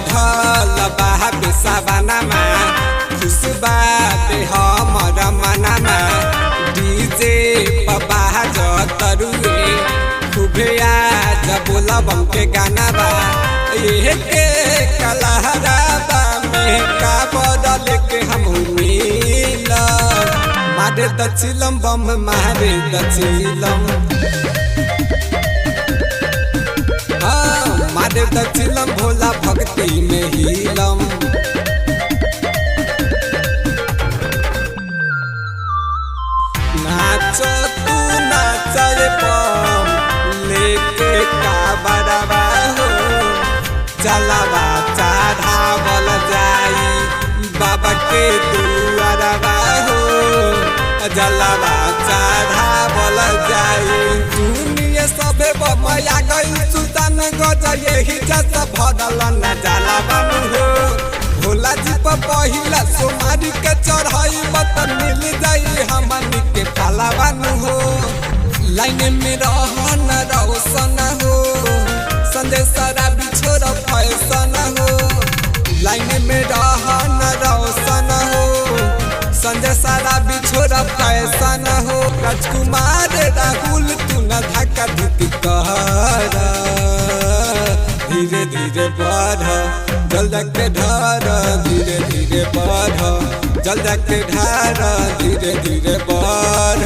चढ़ल बाबे सवानामा खुशबा पे हमर मनामा डीजे पबा जतरुए खूबे आज बोलबम के गाना बा के कलहराबा में का बदल के हम मिल मारे दचिलम बम मारे दचिलम मारे दचिलम भोला भक्ति में हिलम नाचो तू नाचे बम लेके काबरवा हो चलवा चढ़ावल जाई बाबा के दुआरवा हो जलवा चढ़ावल जाई दुनिया सबे बमया गई सुल्तान गज यही जस भरल न जलवा हो भोला जी पर पहिला सोमारी के चढ़ाई मत मिल जाई हमनी के फलवन हो लाइन में रहन रोशन हो संजय सारा बिछोर फैशन हो लाइन में रहन रोशन हो संजय सारा बिछोर फैशन हो राजकुमार राहुल तू न धक्का धुकी कर धीरे धीरे बढ़ जल्द के ढार धीरे धीरे बढ़ जल्द के ढार धीरे धीरे बढ़।